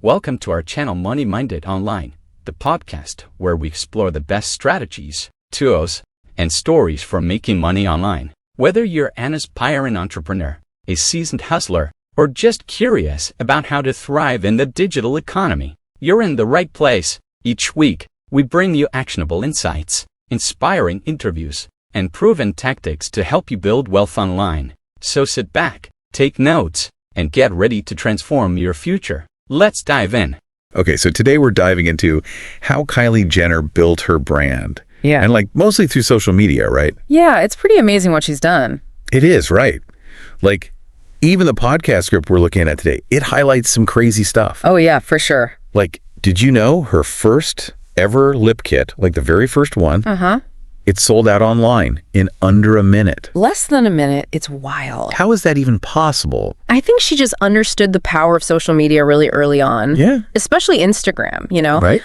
Welcome to our channel Money Minded Online, the podcast where we explore the best strategies, tools, and stories for making money online. Whether you're an aspiring entrepreneur, a seasoned hustler, or just curious about how to thrive in the digital economy, you're in the right place. Each week, we bring you actionable insights, inspiring interviews, and proven tactics to help you build wealth online. So sit back, take notes, and get ready to transform your future. Let's dive in. Okay, so today we're diving into how Kylie Jenner built her brand. Yeah. And mostly through social media, right? Yeah, it's pretty amazing what she's done. It is, right? Even the podcast script we're looking at today, it highlights some crazy stuff. Oh yeah, for sure. Did you know her first ever lip kit, the very first one, it sold out online in under a minute. Less than a minute. It's wild. How is that even possible? I think she just understood the power of social media really early on. Yeah. Especially Instagram,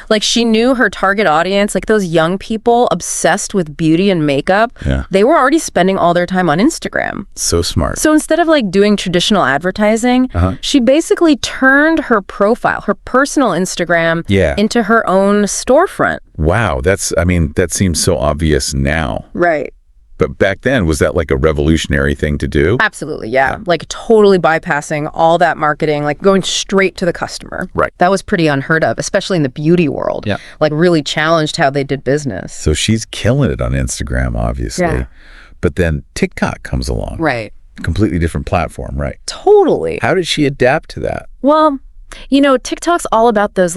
Right. She knew her target audience, those young people obsessed with beauty and makeup. Yeah. They were already spending all their time on Instagram. So smart. So instead of doing traditional advertising, she basically turned her profile, her personal Instagram, into her own storefront. Wow. That seems so obvious now. Right. But back then, was that a revolutionary thing to do? Absolutely, yeah. Totally bypassing all that marketing, going straight to the customer. Right. That was pretty unheard of, especially in the beauty world. Yeah. Really challenged how they did business. So she's killing it on Instagram, obviously. Yeah. But then TikTok comes along. Right. Completely different platform, right? Totally. How did she adapt to that? Well, TikTok's all about those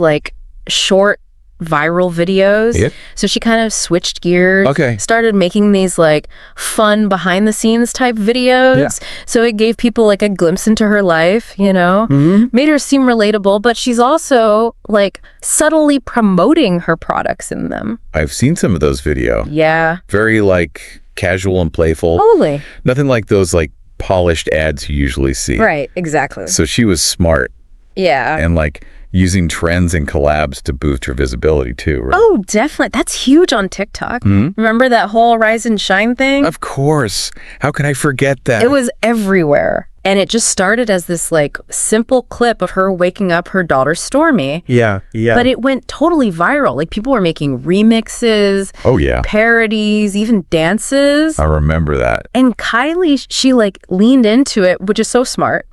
short viral videos. Yep. So she kind of switched gears. Okay. Started making these fun behind the scenes type videos. Yeah. So it gave people a glimpse into her life, Made her seem relatable, but she's also subtly promoting her products in them. I've seen some of those videos. Yeah. Very casual and playful. Totally. Nothing like those polished ads you usually see. Right, exactly. So she was smart Yeah. and using trends and collabs to boost her visibility too, right? Oh, definitely. That's huge on TikTok. Remember that whole Rise and Shine thing? Of course. How could I forget that? It was everywhere. And it just started as this simple clip of her waking up her daughter Stormy. Yeah. But it went totally viral. People were making remixes, Oh, yeah. parodies, even dances. I remember that. And Kylie, she leaned into it, which is so smart.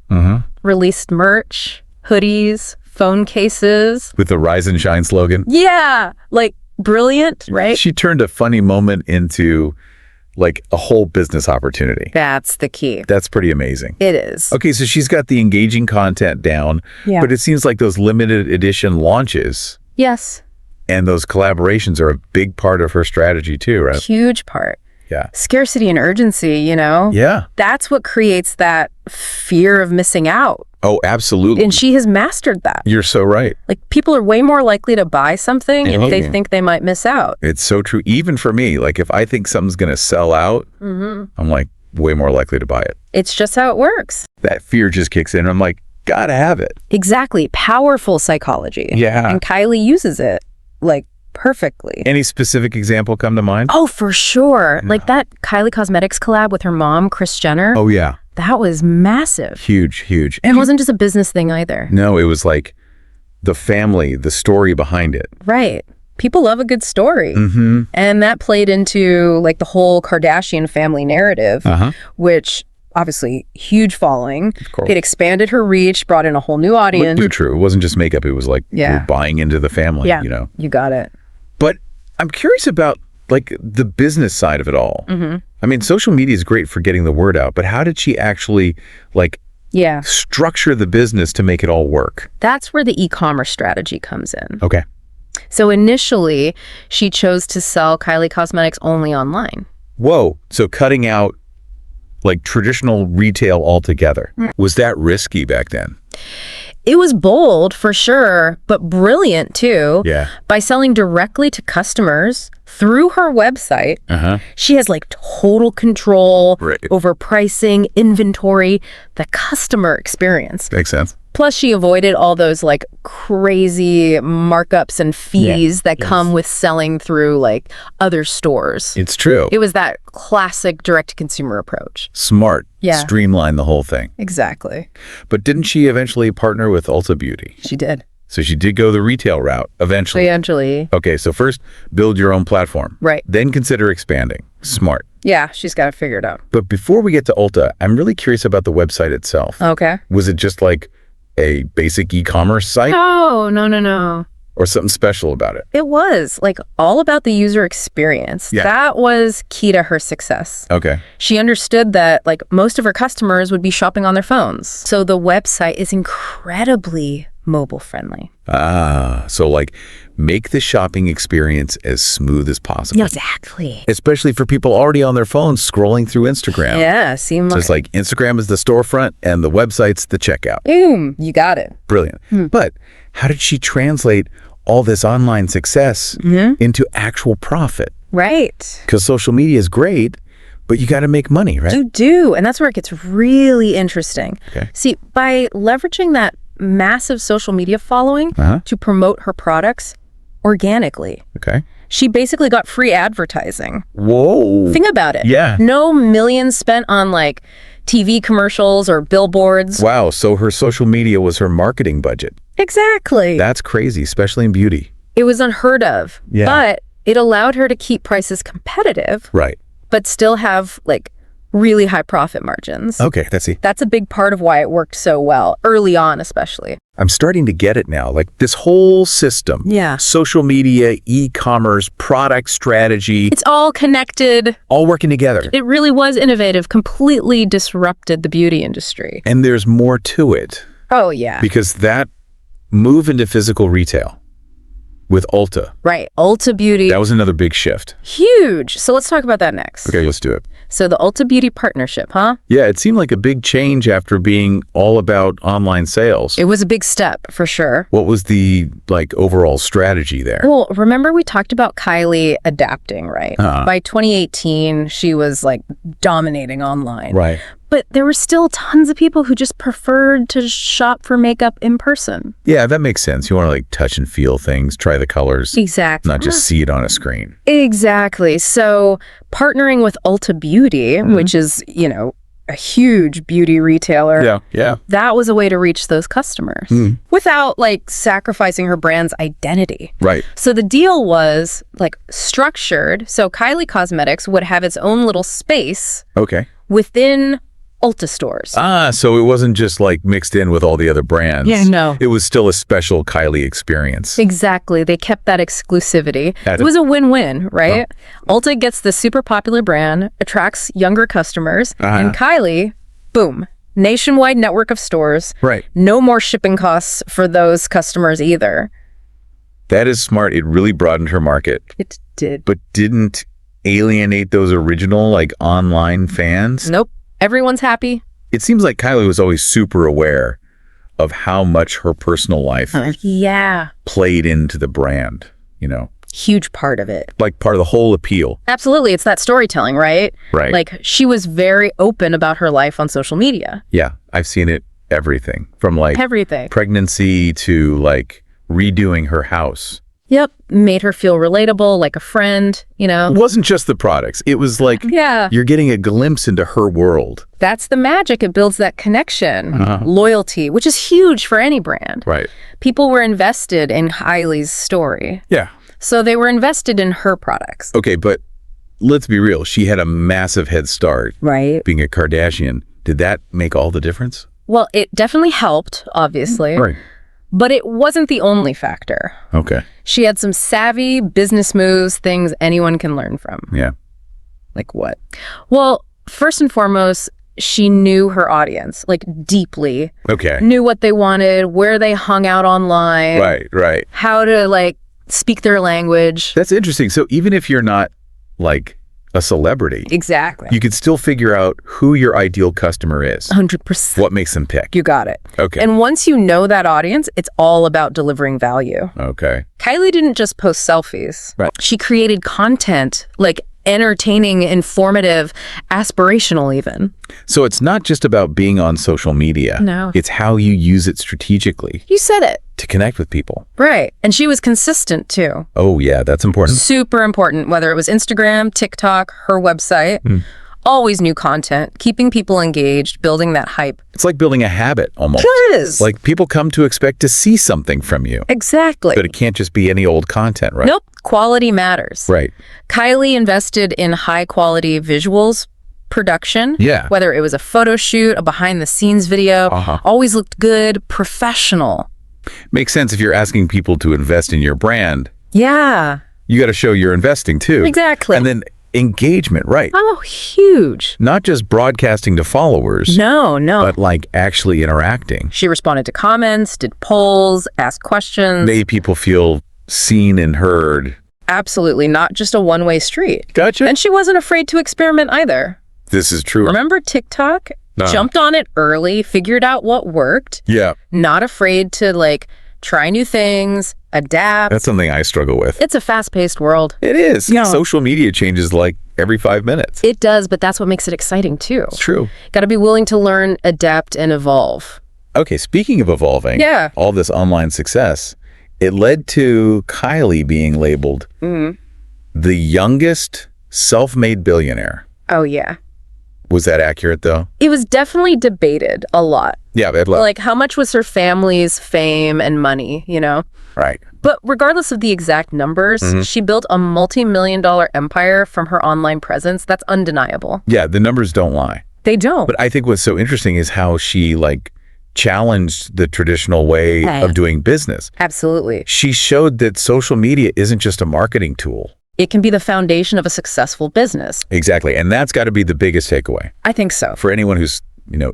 Released merch, hoodies, phone cases. With the Rise and Shine slogan. Yeah. Brilliant, right? She turned a funny moment into a whole business opportunity. That's the key. That's pretty amazing. It is. Okay, so she's got the engaging content down, Yeah. but it seems like those limited edition launches Yes. and those collaborations are a big part of her strategy too, right? Huge part. Yeah. Scarcity and urgency, Yeah. That's what creates that fear of missing out. Oh, absolutely. And she has mastered that. You're so right. People are way more likely to buy something if they Yeah. think they might miss out. It's so true. Even for me, if I think something's going to sell out, I'm way more likely to buy it. It's just how it works. That fear just kicks in. I'm gotta have it. Exactly. Powerful psychology. Yeah. And Kylie uses it perfectly. Any specific example come to mind? Oh, for sure. That Kylie Cosmetics collab with her mom, Kris Jenner. Oh, yeah. That was massive. Huge. And it wasn't just a business thing either. No, it was the family, the story behind it. Right. People love a good story. And that played into the whole Kardashian family narrative, which obviously huge following. Of course. It expanded her reach, brought in a whole new audience. True. It wasn't just makeup. It was Yeah. we're buying into the family, Yeah, you got it. But I'm curious about the business side of it all. Social media is great for getting the word out, but how did she actually Yeah. structure the business to make it all work? That's where the e-commerce strategy comes in. Okay. So initially, she chose to sell Kylie Cosmetics only online. Whoa. So cutting out traditional retail altogether. Was that risky back then? It was bold for sure, but brilliant too. Yeah. By selling directly to customers through her website, she has total control over pricing, inventory, the customer experience. Makes sense. Plus, she avoided all those crazy markups and fees that come with selling through other stores. It's true. It was that classic direct-to-consumer approach. Smart. Yeah. Streamline the whole thing. Exactly. But didn't she eventually partner with Ulta Beauty? She did. So she did go the retail route eventually. Eventually. Okay, so first, build your own platform. Right. Then consider expanding. Smart. Yeah, she's got it figured out. But before we get to Ulta, I'm really curious about the website itself. Okay. Was it just like a basic e-commerce site? No. Or something special about it? It was like all about the user experience. Yeah. That was key to her success. Okay. She understood that like most of her customers would be shopping on their phones. So the website is incredibly mobile friendly. So like make the shopping experience as smooth as possible. Yeah, exactly. Especially for people already on their phones scrolling through Instagram. Yeah, So it's like Instagram is the storefront and the website's the checkout. Boom, you got it. Brilliant. But how did she translate all this online success into actual profit? Right. Because social media is great, but you got to make money, right? You do. And that's where it gets really interesting. Okay. See, by leveraging that massive social media following to promote her products organically, Okay. she basically got free advertising. Whoa. Think about it. Yeah. No millions spent on like TV commercials or billboards. Wow. So her social media was her marketing budget. Exactly. That's crazy, especially in beauty. It was unheard of. Yeah. But it allowed her to keep prices competitive, Right. but still have like really high profit margins. Okay. Let's see. That's a big part of why it worked so well, early on especially. I'm starting to get it now. Like this whole system. Yeah. Social media, e-commerce, product strategy, It's all connected. all working together. It really was innovative, completely disrupted the beauty industry. And there's more to it Oh, yeah. because that move into physical retail with Ulta, Right. Ulta Beauty. that was another big shift. Huge. So let's talk about that next. Okay, let's do it. So the Ulta Beauty partnership, huh? Yeah, it seemed like a big change after being all about online sales. It was a big step for sure. What was the overall strategy there? Well, remember we talked about Kylie adapting, right? By 2018, she was like dominating online. Right. But there were still tons of people who just preferred to shop for makeup in person. Yeah, that makes sense. You want to touch and feel things, try the colors, Exactly. not just see it on a screen. Exactly. So partnering with Ulta Beauty, which is, a huge beauty retailer. Yeah. That was a way to reach those customers without sacrificing her brand's identity. Right. So the deal was structured. So Kylie Cosmetics would have its own little space Okay. within Ulta stores. So it wasn't just mixed in with all the other brands. Yeah, no. It was still a special Kylie experience. Exactly. They kept that exclusivity. It was a win-win, right? Ulta gets the super popular brand, attracts younger customers, and Kylie, boom, nationwide network of stores. Right. No more shipping costs for those customers either. That is smart. It really broadened her market. It did. But didn't alienate those original online fans? Nope. Everyone's happy. It seems like Kylie was always super aware of how much her personal life Yeah. played into the brand, Huge part of it. part of the whole appeal. Absolutely. It's that storytelling, right? Right. She was very open about her life on social media. Yeah, I've seen it everything from Everything. pregnancy to redoing her house. Yep. Made her feel relatable, like a friend, It wasn't just the products. It was Yeah. you're getting a glimpse into her world. That's the magic. It builds that connection, loyalty, which is huge for any brand. Right. People were invested in Kylie's story. Yeah. So they were invested in her products. Okay, but let's be real. She had a massive head start Right. being a Kardashian. Did that make all the difference? Well, it definitely helped, obviously. Right. But it wasn't the only factor. Okay. She had some savvy business moves, things anyone can learn from. Yeah. Like what? Well, first and foremost, she knew her audience, deeply. Okay. Knew what they wanted, where they hung out online. Right. How to, speak their language. That's interesting. So even if you're not a celebrity, Exactly. you could still figure out who your ideal customer is. 100%. What makes them pick. You got it. Okay. And once you know that audience, it's all about delivering value. Okay. Kylie didn't just post selfies. Right. She created content, entertaining, informative, aspirational even. So it's not just about being on social media. No. It's how you use it strategically You said it. to connect with people. Right. And she was consistent too. Oh, yeah, that's important. Super important, whether it was Instagram, TikTok, her website. Always new content, keeping people engaged, building that hype. It's like building a habit almost. It is. Like people come to expect to see something from you. Exactly. But it can't just be any old content, right? Nope. Quality matters. Right. Kylie invested in high quality visuals production. Yeah. Whether it was a photo shoot, a behind the scenes video, always looked good, professional. Makes sense if you're asking people to invest in your brand. Yeah. You got to show you're investing too. Exactly. And then engagement, right? Oh, huge. Not just broadcasting to followers. No. But like actually interacting. She responded to comments, did polls, asked questions. Made people feel seen and heard. Absolutely. Not just a one-way street. Gotcha. And she wasn't afraid to experiment either. This is true. Remember TikTok? Jumped on it early, figured out what worked. Yeah. Not afraid to try new things, adapt. That's something I struggle with. It's a fast-paced world. It is. Yeah. Social media changes like every 5 minutes. It does, but that's what makes it exciting too. It's true. Got to be willing to learn, adapt, and evolve. Okay, speaking of evolving, all this online success, it led to Kylie being labeled the youngest self-made billionaire. Oh, yeah. Was that accurate, though? It was definitely debated a lot. Yeah, how much was her family's fame and money, Right. But regardless of the exact numbers, she built a multi-million-dollar empire from her online presence. That's undeniable. Yeah, the numbers don't lie. They don't. But I think what's so interesting is how she, challenged the traditional way of doing business. Absolutely. She showed that social media isn't just a marketing tool. It can be the foundation of a successful business. Exactly. And that's got to be the biggest takeaway. I think so. For anyone who's,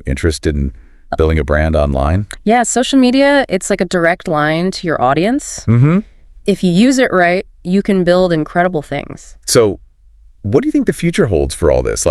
interested in building a brand online. Yeah, social media, it's like a direct line to your audience. If you use it right, you can build incredible things. So what do you think the future holds for all this?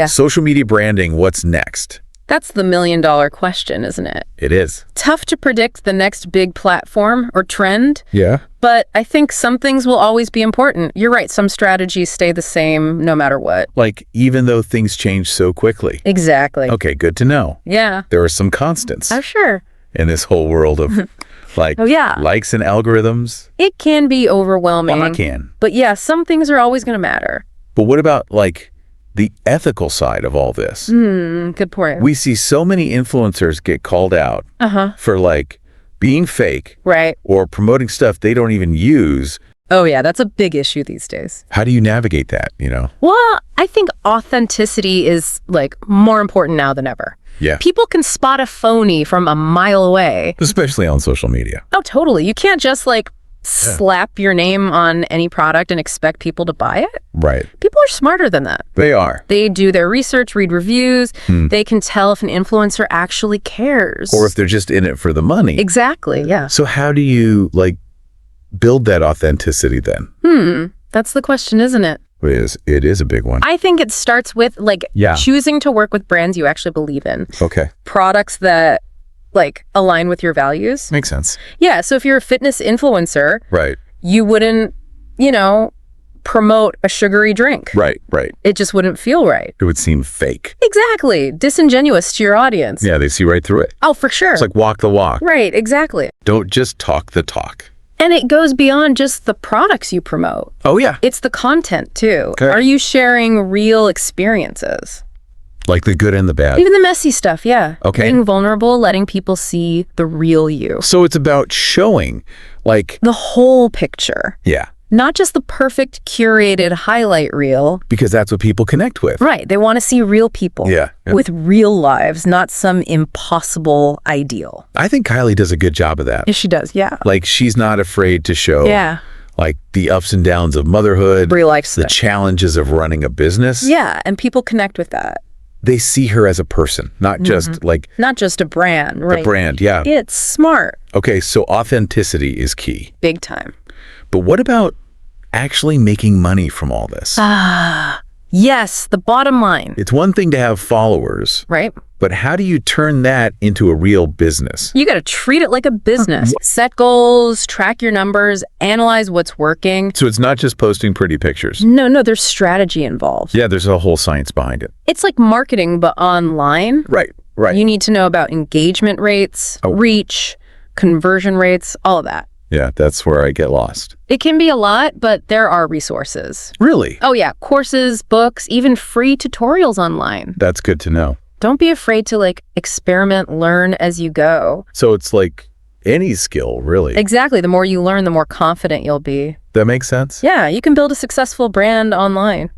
Social media branding, what's next? That's the million-dollar question, isn't it? It is. Tough to predict the next big platform or trend. Yeah. But I think some things will always be important. You're right. Some strategies stay the same no matter what. Even though things change so quickly. Exactly. Okay, good to know. Yeah. There are some constants. Oh, sure. In this whole world of likes and algorithms. It can be overwhelming. Well, it can. But yeah, some things are always going to matter. But what about the ethical side of all this? Good point. We see so many influencers get called out for being fake, right, or promoting stuff they don't even use. Oh yeah, that's a big issue these days. How do you navigate that, Well, I think authenticity is more important now than ever. Yeah. People can spot a phony from a mile away. Especially on social media. Oh, totally. You can't just slap your name on any product and expect people to buy it. Right. People are smarter than that. They are. They do their research, read reviews. They can tell if an influencer actually cares. Or if they're just in it for the money. Exactly, yeah. So how do you, build that authenticity then? That's the question, isn't it? It is a big one. I think it starts with, choosing to work with brands you actually believe in. Okay. Products that align with your values. Makes sense. Yeah, so if you're a fitness influencer, right, you wouldn't, promote a sugary drink. Right. It just wouldn't feel right. It would seem fake. Exactly. Disingenuous to your audience. Yeah, they see right through it. Oh, for sure. It's walk the walk. Right, exactly. Don't just talk the talk. And it goes beyond just the products you promote. Oh, yeah. It's the content, too. Okay. Are you sharing real experiences? The good and the bad. Even the messy stuff, yeah. Okay. Being vulnerable, letting people see the real you. So it's about showing, the whole picture. Yeah. Not just the perfect curated highlight reel. Because that's what people connect with. Right. They want to see real people. Yeah. With real lives, not some impossible ideal. I think Kylie does a good job of that. Yes, she does. Yeah. She's not afraid to show. Yeah. The ups and downs of motherhood. Real life stuff. The challenges of running a business. Yeah. And people connect with that. They see her as a person, not just not just a brand, right? A brand, yeah. It's smart. Okay, so authenticity is key. Big time. But what about actually making money from all this? Yes, the bottom line. It's one thing to have followers. Right. But how do you turn that into a real business? You got to treat it like a business. Set goals, track your numbers, analyze what's working. So it's not just posting pretty pictures. No, there's strategy involved. Yeah, there's a whole science behind it. It's like marketing, but online. Right. You need to know about engagement rates, reach, conversion rates, all of that. Yeah, that's where I get lost. It can be a lot, but there are resources. Really? Oh yeah, courses, books, even free tutorials online. That's good to know. Don't be afraid to experiment, learn as you go. So it's like any skill, really. Exactly. The more you learn, the more confident you'll be. That makes sense? Yeah, you can build a successful brand online.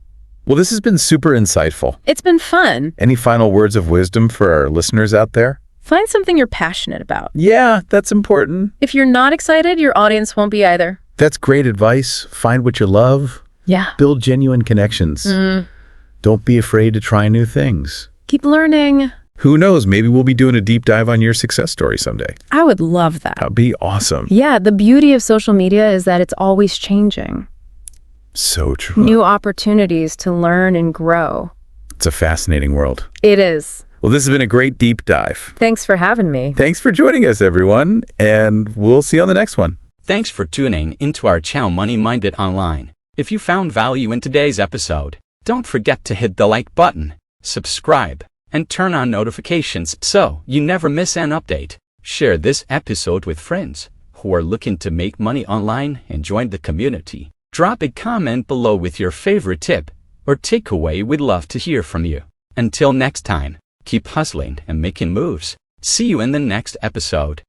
Well, this has been super insightful. It's been fun. Any final words of wisdom for our listeners out there? Find something you're passionate about. Yeah, that's important. If you're not excited, your audience won't be either. That's great advice. Find what you love. Yeah. Build genuine connections. Don't be afraid to try new things. Keep learning. Who knows? Maybe we'll be doing a deep dive on your success story someday. I would love that. That'd be awesome. Yeah, the beauty of social media is that it's always changing. So true. New opportunities to learn and grow. It's a fascinating world. It is. Well, this has been a great deep dive. Thanks for having me. Thanks for joining us, everyone, and we'll see you on the next one. Thanks for tuning into our channel Money Minded Online. If you found value in today's episode, don't forget to hit the like button, subscribe, and turn on notifications so you never miss an update. Share this episode with friends who are looking to make money online and join the community. Drop a comment below with your favorite tip or takeaway. We'd love to hear from you. Until next time, keep hustling and making moves. See you in the next episode.